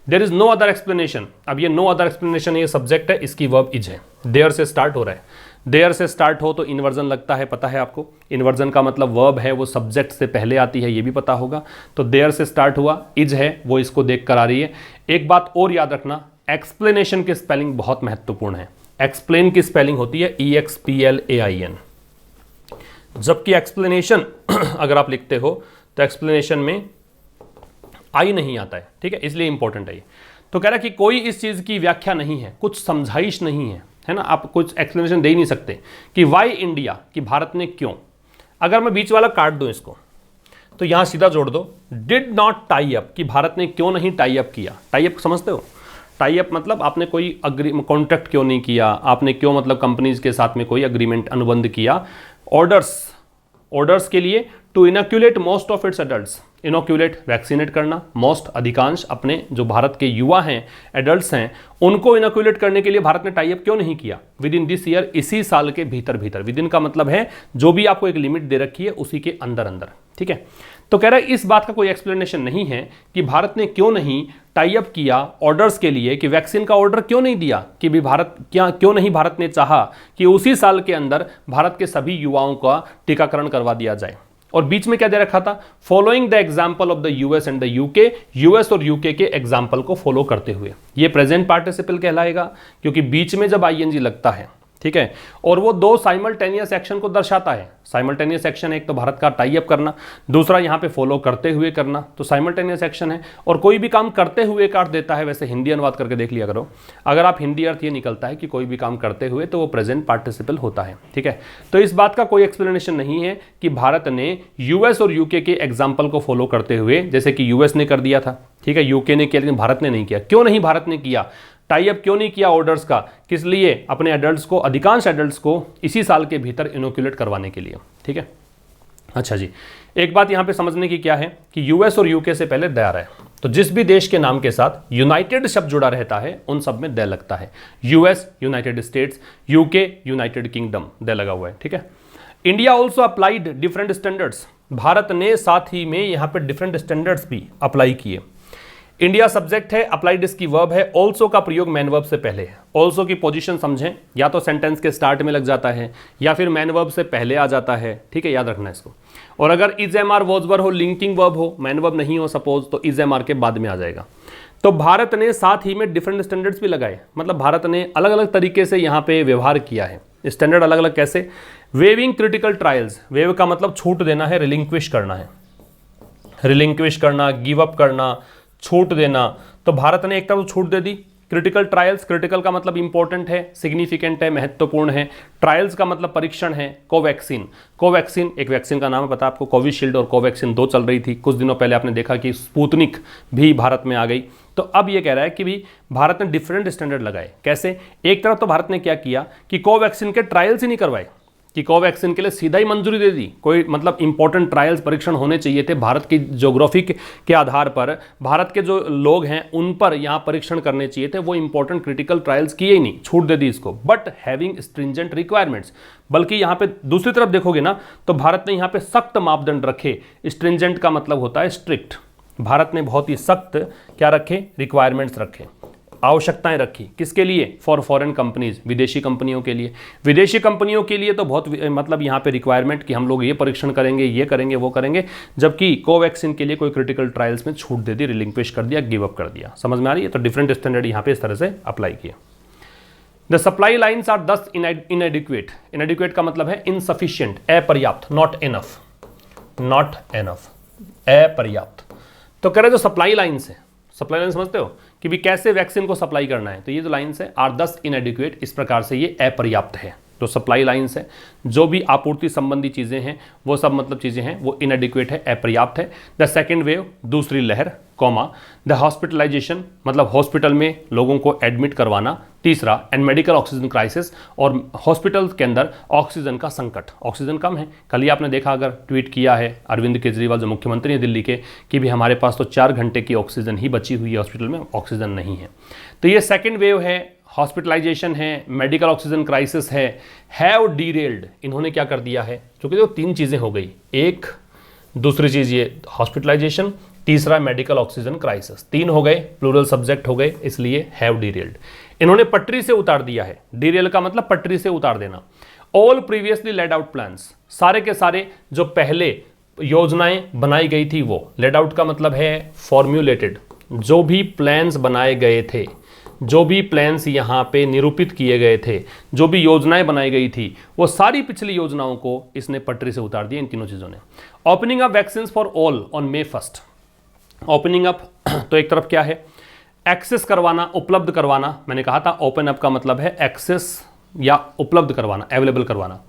There is no other explanation, अब ये नो अदर एक्सप्लेनेशन ये सब्जेक्ट है, इसकी वर्ब इज है, देयर से स्टार्ट हो रहा है, देयर से स्टार्ट हो तो इन्वर्जन लगता है, पता है आपको, इन्वर्जन का मतलब वर्ब है वो सब्जेक्ट से पहले आती है, ये भी पता होगा, तो देयर से स्टार्ट हुआ, इज है वो इसको देख कर आ रही है। एक बात और याद रखना, एक्सप्लेनेशन की स्पेलिंग बहुत महत्वपूर्ण है, एक्सप्लेन की स्पेलिंग होती है EXPLAIN, जबकि एक्सप्लेनेशन अगर आप लिखते हो तो एक्सप्लेनेशन में आई नहीं आता है, ठीक है, इसलिए इंपॉर्टेंट है ये। तो कह रहा है कि कोई इस चीज़ की व्याख्या नहीं है, कुछ समझाइश नहीं है ना, आप कुछ एक्सप्लेनेशन दे ही नहीं सकते कि वाई इंडिया, कि भारत ने क्यों। अगर मैं बीच वाला काट दूं इसको तो यहां सीधा जोड़ दो, डिड नॉट टाई अप, कि भारत ने क्यों नहीं टाई अप किया। टाई अप समझते हो, टाई अप मतलब आपने कोई कॉन्ट्रैक्ट क्यों नहीं किया, आपने क्यों मतलब कंपनीज के साथ में कोई अग्रीमेंट, अनुबंध किया, ऑर्डर्स के लिए, to inoculate most of its adults, inoculate vaccinate करना, मोस्ट अधिकांश अपने जो भारत के युवा हैं, एडल्ट्स हैं, उनको इनोक्यूलेट करने के लिए भारत ने टाई अप क्यों नहीं किया विद इन दिस ईयर, इसी साल के भीतर भीतर, विद इन का मतलब है जो भी आपको एक लिमिट दे रखी है उसी के अंदर अंदर, ठीक है। तो कह रहा है इस बात का कोई एक्सप्लेनेशन नहीं है कि भारत ने क्यों नहीं टाई अप किया ऑर्डर्स के लिए, कि वैक्सीन का ऑर्डर क्यों नहीं दिया, कि भी भारत क्यों नहीं भारत ने चाहा कि उसी साल के अंदर भारत के सभी युवाओं का टीकाकरण करवा दिया जाए। और बीच में क्या दे रखा था, following the example of the US and the UK, US और यूके के एग्जाम्पल को फॉलो करते हुए, ये प्रेजेंट पार्टिसिपल कहलाएगा, क्योंकि बीच में जब आईएनजी लगता है ठीक है। और वो दो साइमल्टेनियस एक्शन को दर्शाता है। साइमल्टेनियस एक्शन एक तो भारत का टाई अप करना, दूसरा यहाँ पे फॉलो करते हुए करना, तो साइमल्टेनियस एक्शन है। और कोई भी काम करते हुए काट देता है, वैसे हिंदी अनुवाद करके देख लिया करो, अगर आप हिंदी अर्थ ये निकलता है कि कोई भी काम करते हुए तो वो प्रेजेंट पार्टिसिपल होता है, ठीक है। तो इस बात का कोई एक्सप्लेनेशन नहीं है कि भारत ने यूएस और यूके के एग्जाम्पल को फॉलो करते हुए, जैसे कि यूएस ने कर दिया था, ठीक है, यूके ने किया, लेकिन भारत ने नहीं किया। क्यों नहीं भारत ने किया? टाई अप क्यों नहीं किया ऑर्डर्स का? किस लिए? अपने एडल्ट्स को, अधिकांश एडल्ट्स को इसी साल के भीतर इनोक्यूलेट करवाने के लिए, ठीक है। अच्छा जी, एक बात यहां पे समझने की क्या है कि यूएस और यूके से पहले दया है, तो जिस भी देश के नाम के साथ यूनाइटेड शब्द जुड़ा रहता है उन सब में दय लगता है। US United states, UK United kingdom, दय लगा हुआ है, ठीक है। India also applied different standards, Bharat ने साथ ही में यहां पे डिफरेंट स्टैंडर्ड्स भी अप्लाई किए। इंडिया सब्जेक्ट है, अप्लाइड इसकी वर्ब है, ऑल्सो का प्रयोग मैन वर्ब से पहले है। ऑल्सो की पोजीशन समझें, या तो सेंटेंस के स्टार्ट में लग जाता है या फिर मैन वर्ब से पहले आ जाता है, ठीक है, याद रखना इसको। और अगर is am are was were हो, लिंकिंग वर्ब हो, मैन वर्ब नहीं हो सपोज, तो इज एम आर के बाद में आ जाएगा। तो भारत ने साथ ही में डिफरेंट स्टैंडर्ड्स भी लगाए, मतलब भारत ने अलग अलग तरीके से यहाँ पे व्यवहार किया है। स्टैंडर्ड अलग अलग कैसे? वेविंग क्रिटिकल ट्रायल्स, वेव का मतलब छूट देना है, रिलिंक्विश करना है, रिलिंक्विश करना, गिव अप करना, छूट देना। तो भारत ने एक तरफ छूट दे दी। क्रिटिकल ट्रायल्स, क्रिटिकल का मतलब इंपॉर्टेंट है, सिग्निफिकेंट है, महत्वपूर्ण है। ट्रायल्स का मतलब परीक्षण है। कोवैक्सीन, कोवैक्सीन एक वैक्सीन का नाम है, पता आपको, कोविशील्ड और कोवैक्सीन दो चल रही थी। कुछ दिनों पहले आपने देखा कि स्पुतनिक भी भारत में आ गई। तो अब ये कह रहा है कि भी भारत ने डिफरेंट स्टैंडर्ड लगाए। कैसे? एक तरफ तो भारत ने क्या किया कि कोवैक्सीन के ट्रायल्स ही नहीं करवाए, कि कोवैक्सीन के लिए सीधा ही मंजूरी दे दी। कोई मतलब इंपॉर्टेंट ट्रायल्स, परीक्षण होने चाहिए थे भारत की ज्योग्राफी के आधार पर, भारत के जो लोग हैं उन पर यहाँ परीक्षण करने चाहिए थे, वो इंपॉर्टेंट क्रिटिकल ट्रायल्स किए ही नहीं, छूट दे दी इसको। बट हैविंग स्ट्रिंजेंट रिक्वायरमेंट्स, बल्कि यहाँ पे दूसरी तरफ देखोगे ना तो भारत ने यहाँ पे सख्त मापदंड रखे। स्ट्रिंजेंट का मतलब होता है स्ट्रिक्ट। भारत ने बहुत ही सख्त क्या रखे? रिक्वायरमेंट्स रखे, आवश्यकताएं रखी। किसके लिए? फॉर फॉरेन कंपनीज, विदेशी कंपनियों के लिए। विदेशी कंपनियों के लिए तो बहुत मतलब यहाँ पे रिक्वायरमेंट कि हम लोग ये परीक्षण करेंगे, ये करेंगे, वो करेंगे, जबकि कोवैक्सीन के लिए कोई क्रिटिकल ट्रायल्स में छूट दे दी, रिलिंक्विश कर दिया, गिव अप कर दिया। समझ में आ रही है? तो डिफरेंट स्टैंडर्ड यहाँ पे इस तरह से अप्लाई किया। द सप्लाई लाइन्स आर दस इनएडिक्वेट, इनएडिक्वेट का मतलब है इनसफिशियंट, अपर्याप्त, नॉट इनफ, नॉट इनफ, अपर्याप्त। तो कह रहे जो सप्लाई लाइन्स है, सप्लाई लाइन समझते हो कि भी कैसे वैक्सीन को सप्लाई करना है, तो ये जो लाइन्स है आर दस इनएडिक्वेट, इस प्रकार से ये अपर्याप्त है। तो सप्लाई लाइन्स है, जो भी आपूर्ति संबंधी चीज़ें हैं वो सब मतलब चीज़ें हैं वो इनएडिक्वेट है, अपर्याप्त है। द सेकेंड वेव, दूसरी लहर, कॉमा, द हॉस्पिटलाइजेशन मतलब हॉस्पिटल में लोगों को एडमिट करवाना, तीसरा एंड मेडिकल ऑक्सीजन क्राइसिस, और हॉस्पिटल के अंदर ऑक्सीजन का संकट, ऑक्सीजन कम है। कल ही आपने देखा, अगर ट्वीट किया है अरविंद केजरीवाल जो मुख्यमंत्री हैं दिल्ली के, कि भी हमारे पास तो 4 घंटे की ऑक्सीजन ही बची हुई है, हॉस्पिटल में ऑक्सीजन नहीं है। तो ये सेकेंड वेव है, हॉस्पिटलाइजेशन है, मेडिकल ऑक्सीजन क्राइसिस है, हैव डीरेल्ड, इन्होंने क्या कर दिया है, क्योंकि जो 3 चीज़ें हो गई, एक, दूसरी चीज़ ये हॉस्पिटलाइजेशन, तीसरा मेडिकल ऑक्सीजन क्राइसिस, 3 हो गए, प्लूरल सब्जेक्ट हो गए, इसलिए हैव डीरेल्ड। इन्होंने पटरी से उतार दिया है। डीरेल का मतलब पटरी से उतार देना। All previously laid out plans, सारे के सारे जो पहले योजनाएं बनाई गई थी वो, लेड आउट का मतलब है फॉर्म्यूलेटेड, जो भी प्लान्स बनाए गए थे, जो भी प्लान्स यहाँ पे निरूपित किए गए थे, जो भी योजनाएं बनाई गई थी, वो सारी पिछली योजनाओं को इसने पटरी से उतार दिया इन तीनों चीज़ों ने। Opening up vaccine for all on May 1। Opening up तो एक तरफ क्या है, एक्सेस करवाना, उपलब्ध करवाना। मैंने कहा था ओपन अप का मतलब है एक्सेस या उपलब्ध करवाना, अवेलेबल करवाना।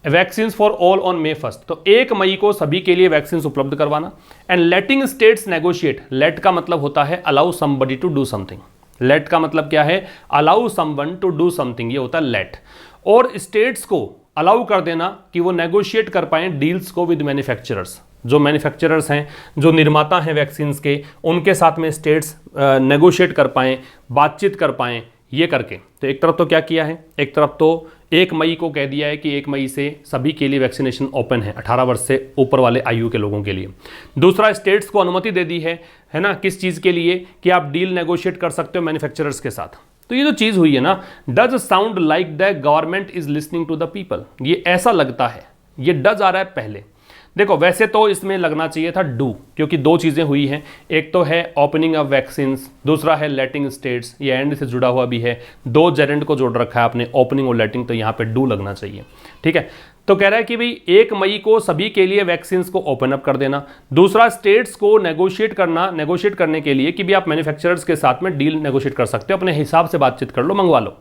Vaccine for all on May 1, तो 1 मई को सभी के लिए वैक्सीन उपलब्ध करवाना। And letting states negotiate, let का मतलब होता है allow somebody to do something, let का मतलब क्या है, allow someone to do something, ये होता है लेट। और स्टेट्स को अलाउ कर देना कि वो नेगोशिएट कर पाएं डील्स को विद मैन्युफैक्चरर्स, जो मैन्युफैक्चरर्स हैं, जो निर्माता हैं वैक्सीन्स के, उनके साथ में स्टेट्स नेगोशिएट कर पाएं, बातचीत कर पाएं, ये करके। तो एक तरफ तो क्या किया है, एक तरफ तो 1 मई को कह दिया है कि 1 मई से सभी के लिए वैक्सीनेशन ओपन है, 18 वर्ष से ऊपर वाले आयु के लोगों के लिए। दूसरा, स्टेट्स को अनुमति दे दी है ना, किस चीज़ के लिए, कि आप डील नेगोशिएट कर सकते हो मैन्युफैक्चरर्स के साथ। तो ये जो चीज़ हुई है ना, does sound like the government is listening to the people, ये ऐसा लगता है, ये डज आ रहा है पहले। देखो वैसे तो इसमें लगना चाहिए था डू, क्योंकि दो चीज़ें हुई हैं, एक तो है ओपनिंग ऑफ वैक्सीन, दूसरा है लेटिंग स्टेट्स, ये एंड से जुड़ा हुआ भी है, दो जेरेंड को जोड़ रखा है आपने ओपनिंग और लेटिंग, तो यहाँ पे डू लगना चाहिए। ठीक है, तो कह रहा है कि भाई 1 मई को सभी के लिए वैक्सीन को ओपन अप कर देना, दूसरा स्टेट्स को नेगोशिएट करने के लिए कि भी आप मैन्युफैक्चरर्स के साथ में डील नेगोशिएट कर सकते हो, अपने हिसाब से बातचीत कर लो, मंगवा लो।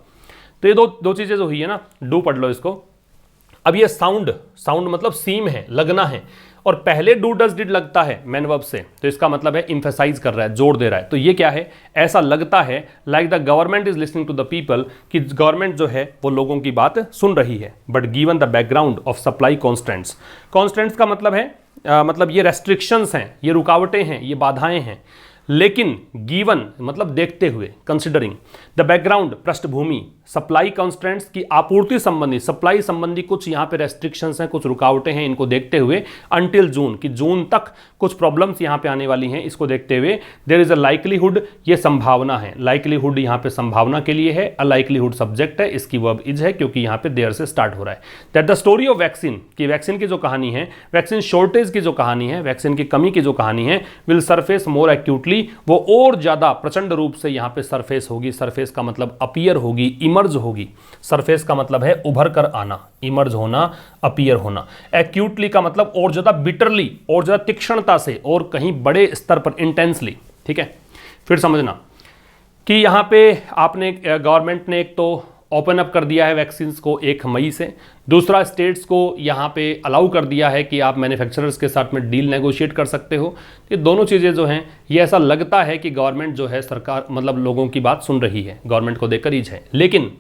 तो ये दो चीज़ें जो हुई है ना, डू पढ़ लो इसको। अब ये साउंड मतलब सीम है, लगना है, और पहले डू डज डिड लगता है मैन वर्ब से, तो इसका मतलब है इंफेसाइज कर रहा है, जोर दे रहा है। तो ये क्या है, ऐसा लगता है like the government is listening to the people, कि गवर्नमेंट जो है वो लोगों की बात सुन रही है। But given the background of supply constants, constants का मतलब है मतलब ये रेस्ट्रिक्शंस हैं, ये रुकावटें हैं, ये बाधाएं हैं, लेकिन गिवन मतलब देखते हुए, कंसिडरिंग द बैकग्राउंड पृष्ठभूमि, सप्लाई कॉन्स्टेंट्स की आपूर्ति संबंधी, सप्लाई संबंधी कुछ यहाँ पे रेस्ट्रिक्शंस हैं, कुछ रुकावटें हैं, इनको देखते हुए अंटिल जून, कि जून तक कुछ प्रॉब्लम्स यहाँ पे आने वाली हैं, इसको देखते हुए देयर इज अ लाइकलीहुड, ये संभावना है, लाइकलीहुड यहाँ पे संभावना के लिए है, अ लाइकलीहुड सब्जेक्ट है, इसकी वर्ब इज है क्योंकि यहाँ पे देयर से स्टार्ट हो रहा है। That the story of vaccine, कि वैक्सीन की जो कहानी है, वैक्सीन शॉर्टेज की जो कहानी है, वैक्सीन की कमी की जो कहानी है, विल सरफेस मोर एक्यूटली, वो और ज्यादा प्रचंड रूप से यहाँ पे सरफेस होगी। सरफेस का मतलब अपीयर होगी, इमर्ज होगी। सरफेस का मतलब है उभर कर आना, इमर्ज होना, अपीयर होना। एक्यूटली का मतलब और ज्यादा बिटरली, और ज्यादा तीक्ष्णता से, और कहीं बड़े स्तर पर, इंटेंसली। ठीक है, फिर समझना कि यहाँ पे आपने गवर्नमेंट ने एक तो ओपन अप कर दिया है वैक्सीन को 1 मई से, दूसरा स्टेट्स को यहाँ पे अलाउ कर दिया है कि आप मैन्युफैक्चरर्स के साथ में डील नेगोशिएट कर सकते हो। ये दोनों चीज़ें जो हैं, ये ऐसा लगता है कि गवर्नमेंट जो है, सरकार मतलब लोगों की बात सुन रही है, गवर्नमेंट को देकर ही है। लेकिन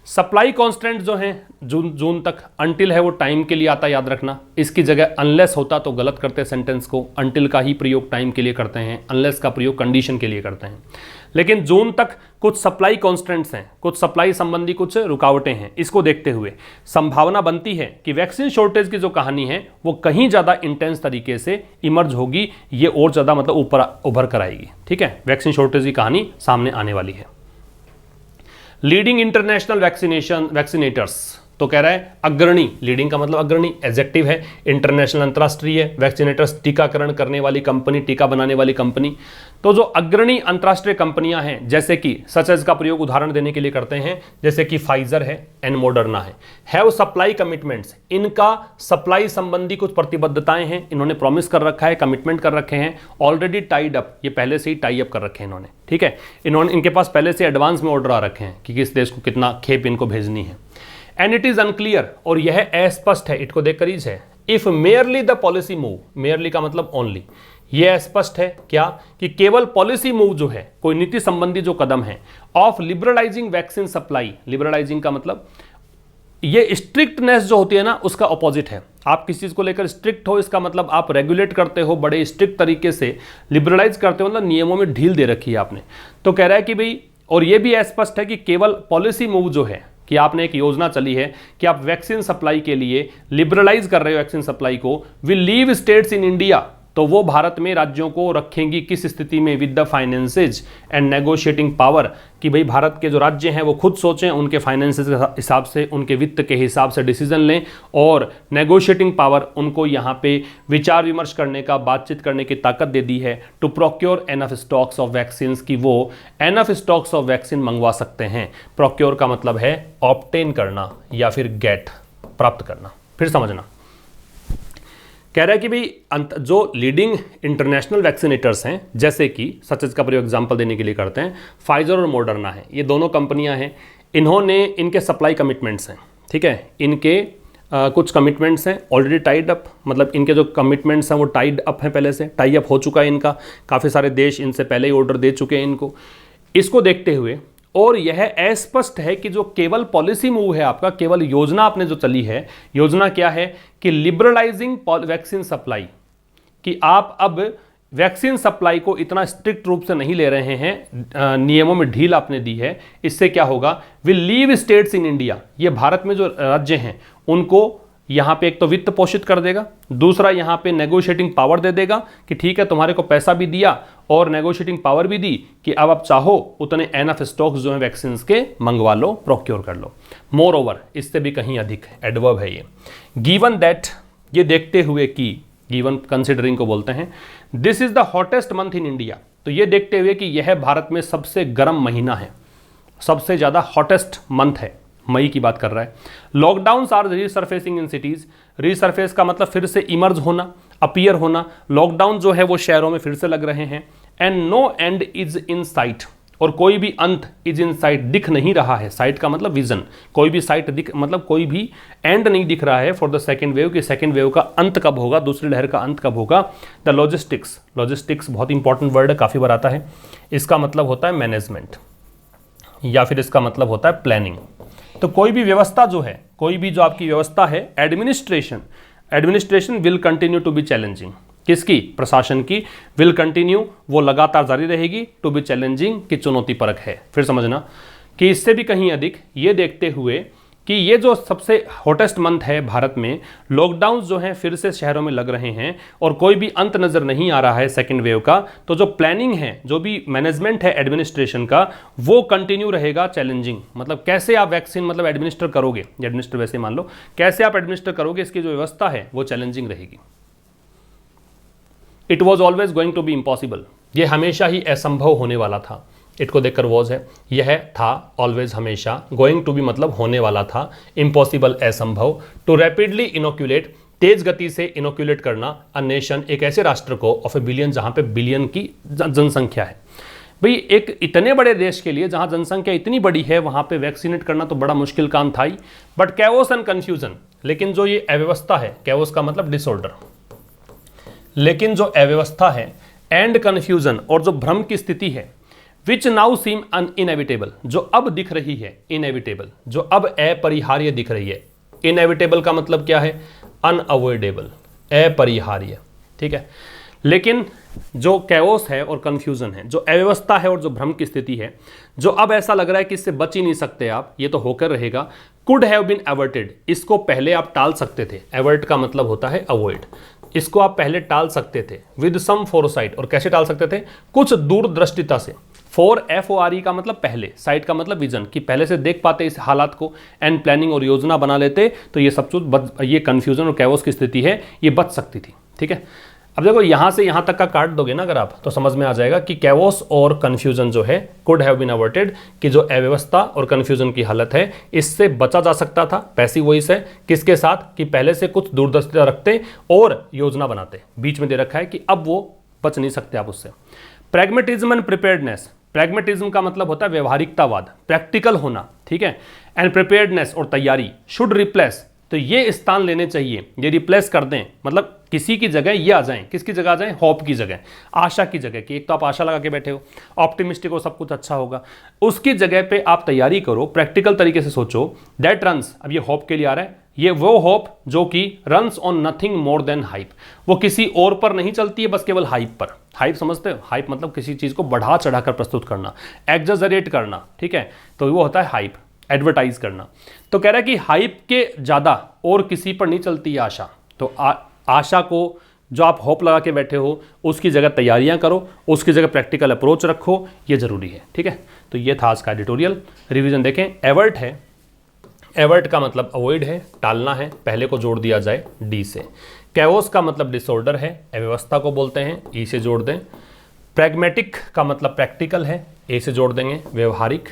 सप्लाई कॉन्स्टेंट जो हैं जून तक, अंटिल है वो टाइम के लिए आता है, याद रखना। इसकी जगह अनलेस होता तो गलत करते सेंटेंस को, अंटिल का ही प्रयोग टाइम के लिए करते हैं, अनलेस का प्रयोग कंडीशन के लिए करते हैं। लेकिन जून तक कुछ सप्लाई कॉन्स्टेंट्स हैं, कुछ सप्लाई संबंधी कुछ रुकावटें हैं, इसको देखते हुए संभावना बनती है कि वैक्सीन शॉर्टेज की जो कहानी है वो कहीं ज़्यादा इंटेंस तरीके से इमर्ज होगी, ये और ज़्यादा मतलब ऊपर उभर कर आएगी। ठीक है, वैक्सीन शॉर्टेज की कहानी सामने आने वाली है। लीडिंग इंटरनेशनल वैक्सीनेटर्स, तो कह रहा है अग्रणी, लीडिंग का मतलब अग्रणी, एडजेक्टिव है, इंटरनेशनल अंतर्राष्ट्रीय, वैक्सीनेटर्स टीकाकरण करने वाली कंपनी, टीका बनाने वाली कंपनी। तो जो अग्रणी अंतर्राष्ट्रीय कंपनियां हैं, जैसे कि सच एज का प्रयोग उदाहरण देने के लिए करते हैं, जैसे कि फाइजर है एंड मॉडर्ना है, हैव सप्लाई कमिटमेंट्स, इनका सप्लाई संबंधी कुछ प्रतिबद्धताएं हैं, इन्होंने प्रॉमिस कर रखा है, कमिटमेंट कर रखे हैं, ऑलरेडी टाइड अप, ये पहले से ही टाई अप कर रखे हैं इन्होंने। ठीक है, इनके पास पहले से एडवांस में ऑर्डर आ रखे हैं कि किस देश को कितना खेप इनको भेजनी है। एंड इट इज अनक्लियर, और यह अस्पष्ट है, इट को देखकर ही है, if merely the policy move, merely का मतलब ओनली, यह स्पष्ट है क्या, कि केवल पॉलिसी मूव जो है, कोई नीति संबंधी जो कदम है, of liberalising vaccine supply, liberalising का मतलब ये स्ट्रिक्टनेस जो होती है ना, उसका अपोजिट है। आप किसी चीज को लेकर स्ट्रिक्ट हो, इसका मतलब आप रेगुलेट करते हो बड़े स्ट्रिक्ट तरीके से, लिबरलाइज करते हो मतलब नियमों में ढील दे रखी है आपने। तो कह रहा है कि भाई, और ये भी स्पष्ट है कि केवल पॉलिसी मूव जो है, कि आपने एक योजना चली है कि आप वैक्सीन सप्लाई के लिए लिबरलाइज कर रहे हो वैक्सीन सप्लाई को, will leave states in India, तो वो भारत में राज्यों को रखेंगी किस स्थिति में, with the finances and negotiating power, कि भाई भारत के जो राज्य हैं वो खुद सोचें, उनके फाइनेंसेज के हिसाब से, उनके वित्त के हिसाब से डिसीजन लें, और नेगोशिएटिंग पावर उनको यहाँ पे विचार विमर्श करने का, बातचीत करने की ताकत दे दी है, to procure enough stocks of vaccine, की वो एनफ स्टॉक्स ऑफ वैक्सीन मंगवा सकते हैं। प्रोक्योर का मतलब है ऑब्टेन करना या फिर गेट, प्राप्त करना। फिर समझना, कह रहा है कि भाई जो लीडिंग इंटरनेशनल वैक्सीनेटर्स हैं, जैसे कि सच का प्रयोग एग्जांपल देने के लिए करते हैं, फाइजर और मॉडर्ना है, ये दोनों कंपनियां हैं, इन्होंने, इनके सप्लाई कमिटमेंट्स हैं। ठीक है, इनके कुछ कमिटमेंट्स हैं ऑलरेडी टाइड अप, मतलब इनके जो कमिटमेंट्स हैं वो टाइड अप हैं, पहले से टाई अप हो चुका है इनका, काफ़ी सारे देश इनसे पहले ही ऑर्डर दे चुके हैं इनको। इसको देखते हुए, और यह अस्पष्ट है कि जो केवल पॉलिसी मूव है आपका, केवल योजना आपने जो चली है, योजना क्या है कि लिबरलाइजिंग वैक्सीन सप्लाई, कि आप अब वैक्सीन सप्लाई को इतना स्ट्रिक्ट रूप से नहीं ले रहे हैं, नियमों में ढील आपने दी है। इससे क्या होगा, will leave states in India, ये भारत में जो राज्य हैं उनको यहाँ पे एक तो वित्त पोषित कर देगा, दूसरा यहाँ पे नेगोशिएटिंग पावर दे देगा कि ठीक है तुम्हारे को पैसा भी दिया और नेगोशिएटिंग पावर भी दी कि अब आप चाहो उतने एनफ स्टॉक्स जो है वैक्सीन के मंगवा लो, प्रोक्योर कर लो। मोर ओवर, इससे भी कहीं अधिक, एडवर्ब है ये। गिवन दैट, ये देखते हुए कि, गिवन कंसिडरिंग को बोलते हैं। This is the hottest month in India, तो ये देखते हुए कि यह भारत में सबसे गर्म महीना है, सबसे ज़्यादा हॉटेस्ट मंथ है, मई की बात कर रहा है। Lockdowns are resurfacing in cities, resurface का मतलब फिर से इमर्ज होना, अपीयर होना। लॉकडाउन जो है वो शहरों में फिर से लग रहे हैं। And no end is in sight, और कोई भी अंत इज इन साइट, दिख नहीं रहा है। साइट का मतलब विजन, कोई भी साइट दिख मतलब कोई भी एंड नहीं दिख रहा है फॉर द सेकेंड वेव, कि सेकेंड वेव का अंत कब होगा, दूसरी लहर का अंत कब होगा। द लॉजिस्टिक्स, लॉजिस्टिक्स बहुत इंपॉर्टेंट वर्ड है, काफ़ी बार आता है। इसका मतलब होता है मैनेजमेंट, या फिर इसका मतलब होता है प्लानिंग। तो कोई भी व्यवस्था जो है, कोई भी जो आपकी व्यवस्था है, administration, administration will continue to be challenging. किसकी? प्रशासन की। विल कंटिन्यू, वो लगातार जारी रहेगी। टू बी चैलेंजिंग, की चुनौती परक है। फिर समझना कि इससे भी कहीं अधिक ये देखते हुए कि ये जो सबसे हॉटेस्ट मंथ है भारत में, लॉकडाउन जो हैं फिर से शहरों में लग रहे हैं और कोई भी अंत नज़र नहीं आ रहा है सेकेंड वेव का, तो जो प्लानिंग है, जो भी मैनेजमेंट है एडमिनिस्ट्रेशन का, वो कंटिन्यू रहेगा चैलेंजिंग। मतलब कैसे आप वैक्सीन मतलब एडमिनिस्टर करोगे, एडमिनिस्टर वैसे मान लो, कैसे आप एडमिनिस्टर करोगे, इसकी जो व्यवस्था है वो चैलेंजिंग रहेगी। It was always going to be impossible, ये हमेशा ही असंभव होने वाला था। इट को देखकर वॉज है, यह था, ऑलवेज हमेशा, गोइंग टू बी मतलब होने वाला था, इम्पॉसिबल असंभव, टू रैपिडली इनोक्यूलेट, तेज गति से इनोक्यूलेट करना, अ नेशन, एक ऐसे राष्ट्र को, ऑफ ए बिलियन, जहां पे बिलियन की जनसंख्या है। भाई एक इतने बड़े देश के लिए जहां जनसंख्या इतनी बड़ी है, वहां पे वैक्सीनेट करना तो बड़ा मुश्किल काम था ही। बट कैओस एंड कन्फ्यूजन, लेकिन जो ये अव्यवस्था है, कैओस का मतलब डिसऑर्डर, लेकिन जो अव्यवस्था है, एंड कन्फ्यूजन, और जो भ्रम की स्थिति है, विच नाउ सीम इनएविटेबल, जो अब दिख रही है, इनएविटेबल, जो अब अपरिहार्य दिख रही है। इनएविटेबल का मतलब क्या है? अनअवॉइडेबल, अपरिहार्य, ठीक है। लेकिन जो कैओस है और कन्फ्यूजन है, जो अव्यवस्था है और जो भ्रम की स्थिति है, जो अब ऐसा लग रहा है कि इससे बच ही नहीं सकते आप, ये तो होकर रहेगा। कुड हैव बीन अवर्टेड, इसको पहले आप टाल सकते थे। अवर्ट का मतलब होता है अवॉइड, इसको आप पहले टाल सकते थे विद सम फोरसाइट। और कैसे टाल सकते थे? कुछ दूरदृष्टिता से। फोर, FORE का मतलब पहले, साइट का मतलब विजन, कि पहले से देख पाते इस हालात को, एंड प्लानिंग, और योजना बना लेते, तो ये सब कुछ, ये कन्फ्यूजन और कैओस की स्थिति है, ये बच सकती थी। ठीक है, अब देखो यहाँ से यहाँ तक का काट दोगे ना अगर आप, तो समझ में आ जाएगा कि कैओस और कन्फ्यूजन जो है, कुड हैव बीन अवर्टेड, कि जो अव्यवस्था और कन्फ्यूजन की हालत है, इससे बचा जा सकता था। पैसिव वॉइस है, किसके साथ? कि पहले से कुछ दूरदर्शिता रखते और योजना बनाते। बीच में दे रखा है कि अब वो बच नहीं सकते आप उससे। प्रैग्मेटिज्म एंड प्रिपेयर्डनेस, प्रैग्मेटिज्म का मतलब होता है व्यवहारिकतावाद, प्रैक्टिकल होना, ठीक है। एंड प्रिपेयर्डनेस और तैयारी, शुड रिप्लेस, तो ये स्थान लेने चाहिए, ये रिप्लेस कर दें, मतलब किसी की जगह ये आ जाएं। किसकी जगह आ जाएं? होप की जगह, आशा की जगह, कि एक तो आप आशा लगा के बैठे हो, ऑप्टिमिस्टिक हो, सब कुछ अच्छा होगा, उसकी जगह पे आप तैयारी करो, प्रैक्टिकल तरीके से सोचो। दैट रन्स, अब ये होप के लिए आ रहा है, ये वो होप जो कि runs on nothing more than hype, वो किसी और पर नहीं चलती है, बस केवल हाइप पर। हाइप समझते हो? हाइप मतलब किसी चीज़ को बढ़ा चढ़ाकर प्रस्तुत करना, एग्जैजरेट करना, ठीक है, तो वो होता है हाइप, एडवर्टाइज करना। तो कह रहा है कि हाइप के ज़्यादा और किसी पर नहीं चलती है आशा। तो आशा को, जो आप होप लगा के बैठे हो, उसकी जगह तैयारियां करो, उसकी जगह प्रैक्टिकल अप्रोच रखो, ये जरूरी है। ठीक है, तो ये था आज का एडिटोरियल। रिवीजन देखें, एवर्ट है, एवर्ट का मतलब अवॉइड है, टालना है, पहले को जोड़ दिया जाए डी से। कैओस का मतलब डिसऑर्डर है, अव्यवस्था को बोलते हैं, ई से जोड़ दें। प्रैग्मेटिक का मतलब प्रैक्टिकल है, ए से जोड़ देंगे, व्यवहारिक।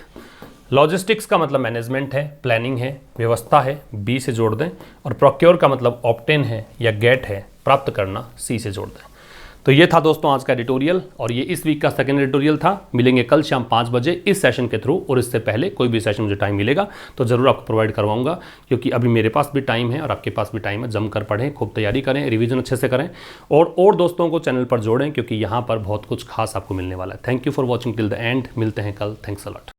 लॉजिस्टिक्स का मतलब मैनेजमेंट है, प्लानिंग है, व्यवस्था है, बी से जोड़ दें। और प्रोक्योर का मतलब ऑब्टेन है या गेट है, प्राप्त करना, सी से जोड़ दें। तो ये था दोस्तों आज का एडिटोरियल, और ये इस वीक का सेकंड एडिटोरियल था। मिलेंगे कल शाम 5 बजे इस सेशन के थ्रू, और इससे पहले कोई भी सेशन मुझे टाइम मिलेगा तो ज़रूर आपको प्रोवाइड करवाऊंगा, क्योंकि अभी मेरे पास भी टाइम है और आपके पास भी टाइम है। जमकर पढ़ें, खूब तैयारी करें, रिवीजन अच्छे से करें, और दोस्तों को चैनल पर जोड़ें, क्योंकि यहाँ पर बहुत कुछ खास आपको मिलने वाला है। Thank you for watching till the end. मिलते हैं कल। Thanks a lot.